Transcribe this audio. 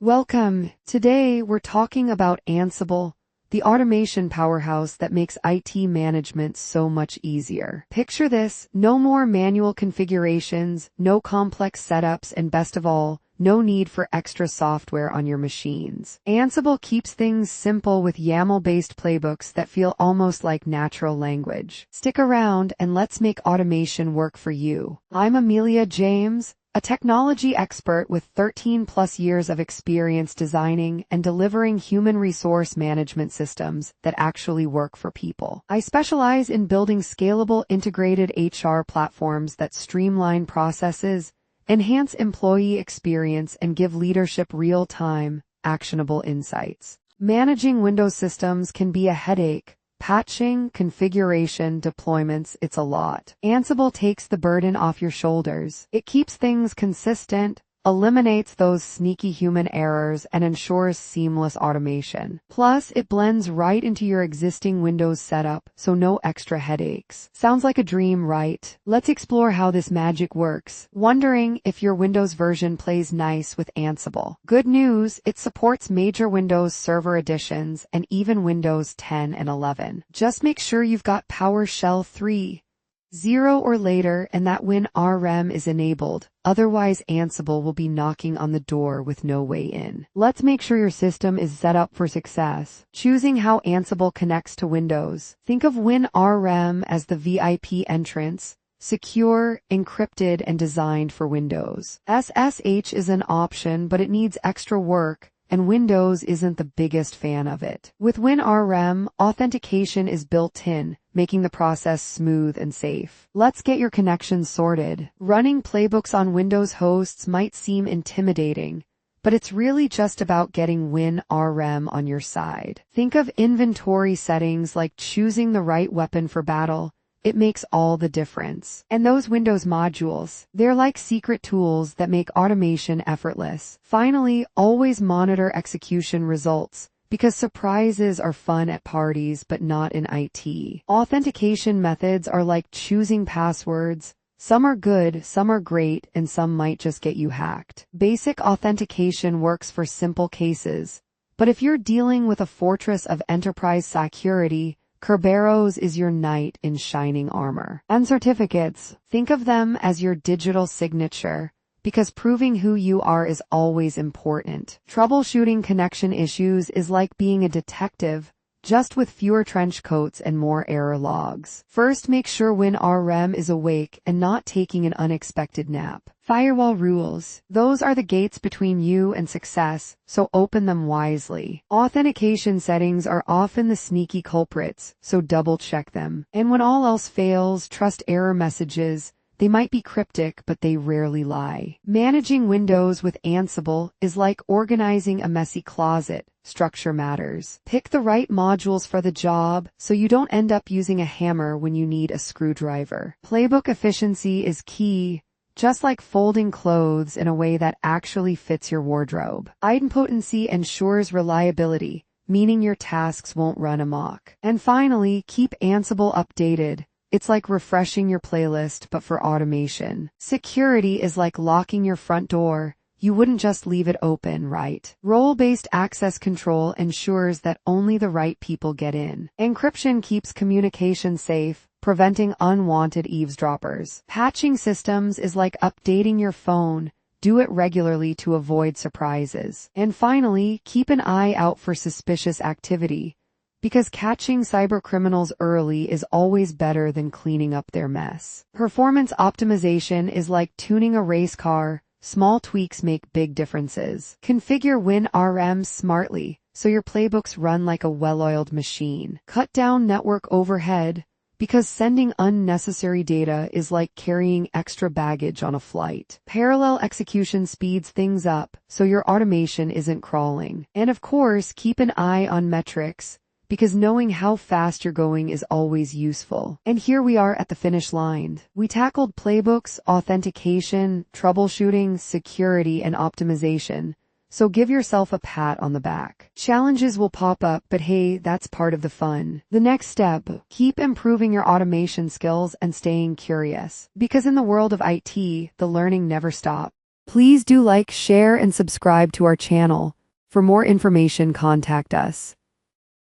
Welcome. Today we're talking about Ansible, the automation powerhouse that makes IT management so much easier. Picture this: no more manual configurations, no complex setups, and best of all, no need for extra software on your machines. Ansible keeps things simple with YAML-based playbooks that feel almost like natural language. Stick around and let's make automation work for you. I'm Amelia James, a technology expert with 13+ years of experience designing and delivering human resource management systems that actually work for people. I specialize in building scalable integrated HR platforms that streamline processes, enhance employee experience, and give leadership real-time, actionable insights. Managing Windows systems can be a headache. Patching, configuration, deployments, it's a lot. Ansible takes the burden off your shoulders. It keeps things consistent, eliminates those sneaky human errors, and ensures seamless automation. Plus, it blends right into your existing Windows setup, so no extra headaches. Sounds like a dream, right? Let's explore how this magic works. Wondering if your Windows version plays nice with Ansible? Good news, it supports major Windows Server editions and even Windows 10 and 11. Just make sure you've got PowerShell 3.0 or later and that WinRM is enabled. Otherwise, Ansible will be knocking on the door with no way in. Let's make sure your system is set up for success. Choosing how Ansible connects to Windows. Think of WinRM as the VIP entrance, secure, encrypted, and designed for Windows. SSH is an option, but it needs extra work, and Windows isn't the biggest fan of it. With WinRM, authentication is built in, making the process smooth and safe. Let's get your connections sorted. Running playbooks on Windows hosts might seem intimidating, but it's really just about getting WinRM on your side. Think of inventory settings like choosing the right weapon for battle. It makes all the difference. And those Windows modules, they're like secret tools that make automation effortless. Finally, always monitor execution results, because surprises are fun at parties but not in IT. Authentication methods are like choosing passwords. Some are good, some are great, and some might just get you hacked. Basic authentication works for simple cases, but if you're dealing with a fortress of enterprise security, Kerberos is your knight in shining armor. And certificates, think of them as your digital signature, because proving who you are is always important. Troubleshooting connection issues is like being a detective, just with fewer trench coats and more error logs. First, make sure WinRM is awake and not taking an unexpected nap. Firewall rules. Those are the gates between you and success, so open them wisely. Authentication settings are often the sneaky culprits, so double-check them. And when all else fails, trust error messages. They might be cryptic, but they rarely lie. Managing Windows with Ansible is like organizing a messy closet. Structure matters. Pick the right modules for the job, so you don't end up using a hammer when you need a screwdriver. Playbook efficiency is key, just like folding clothes in a way that actually fits your wardrobe. Idempotency ensures reliability, meaning your tasks won't run amok. And finally, keep Ansible updated. It's like refreshing your playlist, but for automation. Security is like locking your front door. You wouldn't just leave it open, right? Role-based access control ensures that only the right people get in. Encryption keeps communication safe, preventing unwanted eavesdroppers. Patching systems is like updating your phone. Do it regularly to avoid surprises. And finally, keep an eye out for suspicious activity, because catching cybercriminals early is always better than cleaning up their mess. Performance optimization is like tuning a race car. Small tweaks make big differences. Configure WinRM smartly, so your playbooks run like a well-oiled machine. Cut down network overhead, because sending unnecessary data is like carrying extra baggage on a flight. Parallel execution speeds things up, so your automation isn't crawling. And of course, keep an eye on metrics, because knowing how fast you're going is always useful. And here we are at the finish line. We tackled playbooks, authentication, troubleshooting, security, and optimization. So give yourself a pat on the back. Challenges will pop up, but hey, that's part of the fun. The next step, keep improving your automation skills and staying curious. Because in the world of IT, the learning never stops. Please do like, share, and subscribe to our channel. For more information, contact us.